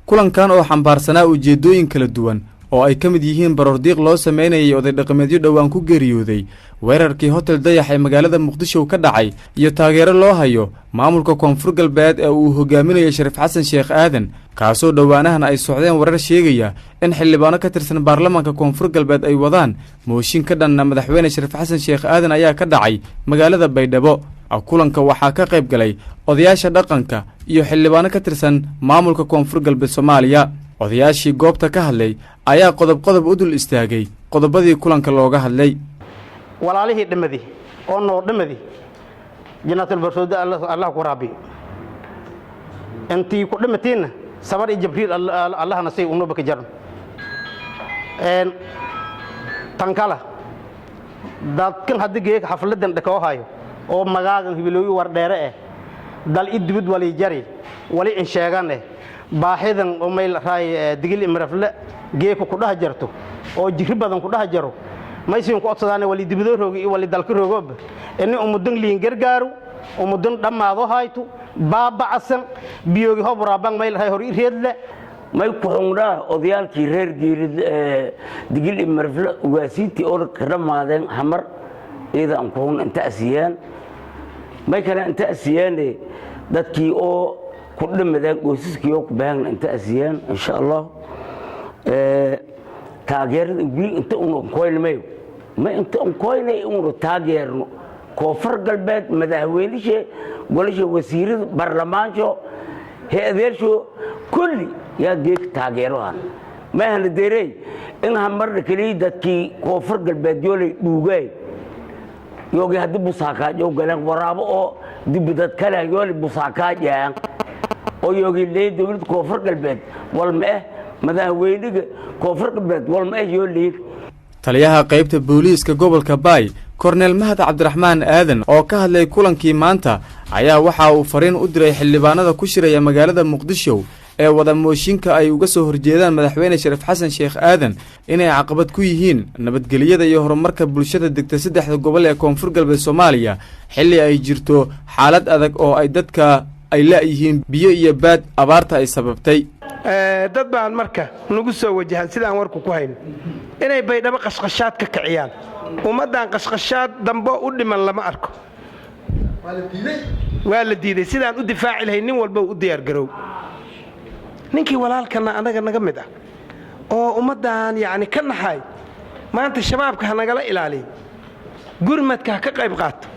kulankan oo xambaarsanaa ujeedooyin kala duwan oo ay ka mid yihiin baroordiiq loo sameynayay oday dhaqameedyo dhowaan ku geeriyooday weerarkii hotel dayax ee magaalada muqdisho ka dhacay iyo taageero loo hayo maamulka koonfur galbeed ee uu hogaaminayo Shariif Xasan Sheekh Aadan kaasoo dhowaanahan ay socdeen warar sheegaya in xildhibaano ka tirsan baarlamaanka koonfur galbeed ay wadaan mooshin ka dhanna madaxweyne Shariif Xasan Sheekh Aadan ayaa ka dhacay magaalada Baydhabo kulanka waxaa ka qayb galay odayaasha dhaqanka iyo xildhibaano ka tirsan maamulka koonfur galbeed Soomaaliya odayaashii goobta ka hadlay ayaa qodob u dul istaagay qodobadii kulanka looga hadlay walaalihii dhamadii oo noo dhamadii jannatul barsood Allah ku raabi intii ku dhamatina sabar iyo jibriil Allah nasay uu noo baka jaran tankala dadkan hadigay xafladan dhakoo hayo oo magaagan hibilooyi war dheere dal idbid wali jari wali in sheegane baahidan oo meel raay digil imrafle geeko ku dhax jarto oo jiri badan ku dhax jaro maysiin ku odsadaan wali dibado roogi wali dalka roogoob in umudan liin gargaaru umudan dhamaado hayto baabacsan biyoogi hobraaban meel raay hor ireedle may ku xungaa odayaalkii reer geerid digil imrafle waasiintii oo ka dhamaadeen hamar iidan ku xun inta asiyaan may kala inta asiyaan dadkii oo ku dhamadeen qoysaskii oo ku baahan inta asiyaan insha Allah taageerada wili inta uu qoylmay ma inta uu qoylay uu taageerno koonfur galbeed madaxweynaha golasha wasiirada baarlamaanka heedeersho kulli yaa geek taageerahan ma hal deeray in hamar kaliya dadkii koonfur galbeed yoolay dhuugay yoogi hadii busaaka joog galan waraabo oo dibadad kale yoolay busaaka jaan oo yoogi leey dawlad koonfur galbeed walma madaxweynaha koonfur galbeed walma yoolay taliyaha qaybta booliiska gobolka Baay Korneel Mahad Cabdiraxmaan Aadan oo ka hadlay kulankii maanta ayaa waxa uu fariin u diray xildhibaanada ku shiraya magaalada Muqdisho ee wada mooshinka ay uga soo horjeedaan madaxweyne Shariif Xasan Sheekh Aadan inay caqabad ku yihiin nabadgelyada iyo horumarka bulshada degta saddexda gobol ee koonfur galbeed Soomaaliya xilli ay jirto xaalad adag oo ay dadka ay la yihiin biyo iyo baad abaarta ay sababtay dad baan marka nagu soo wajahan sidaan warku ku hayno inay Baydhabo qashqashaad ka kiciyaan ummadan qashqashaad dambo u dhiman lama arko waa la diiday sidaan u difaaci lahayn nin walba u diyaar garow ninkii walaalkana anaga naga mid ah oo ummadan yaani ka naxay maanta shabaabka nagala ilaaliyo gurmadka ka qayb qaato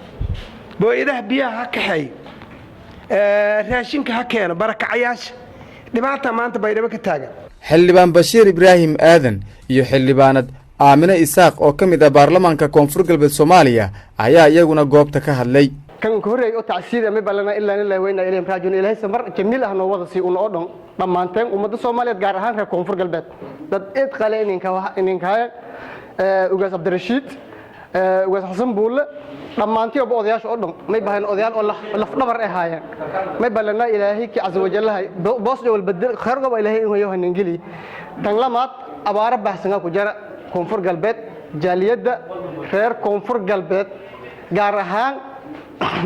booyadaha biyaha ka xay raashinka ha keeno barakacayaasha dhibaata maanta Baydhabo ka taagan xildhibaan Bashiir Ibraahim Aadan iyo xildhibaanad Aamina Isaaq oo ka mid ah baarlamaanka koonfur galbeed Soomaaliya ayaa iyaguna goobta ka hadlay kan horeey oo tacsiida ma balana ilaa weyna ilayhim raajun ilaahay samar jamiil ah noo wada si uu noo dhan dhamaanteen ummadda Soomaaliyeed gaar ahaan reer koonfur galbeed dad eed qaleeninka ugaas Abdirashiid ugaas Xasan Buule dhamaantii oo odayaasha oo dhan may bahan odayaal oo laf dhabar ah haayeen may balana ilaahay ki azza wajalla boos wal badal khayr qaba ilaahay inuu yahay ningili tan lamaad abaara baxsan ku jira koonfur galbeed jaaliyada reer koonfur galbeed gaar ahaan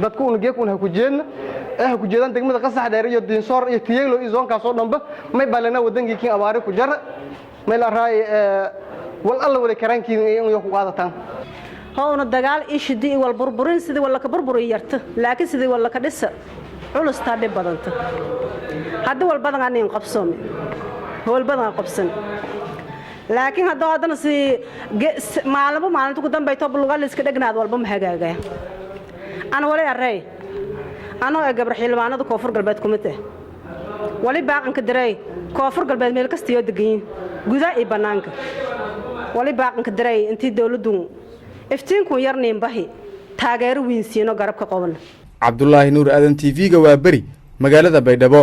dadku uu geekuna ku jeedaan degmada qasax dheer iyo diinsoor iyo tiyeelo iyo zoonkaas oo dhanba may balana wadankii abaare ku jira may la raay wal alla wada karaankiin inuu ku qaadataan هون دجال إيش دي والبربرين سدي ولا كبربرين يرت لكن سدي ولا كدس علوس تادي بدنت هذا والبدن عني قبصهم هو البدن قبصن لكن هذا نسي معلم تقدم بيته باللغة اللي سكده جناد والبم حاجة أنا ولا الرأي أنا أجبر حلوانة كوفر قلبت كمته ولا باقي كدري كوفر قلبت ملك استيود جين جزاء بنانك ولا باقي كدري أنتي دولدون iftiinku yarneen bahi taageero weyn siino garabka qoban Cabdullaahi Nuur Aadan TV ga waa bari magaalada Baydhabo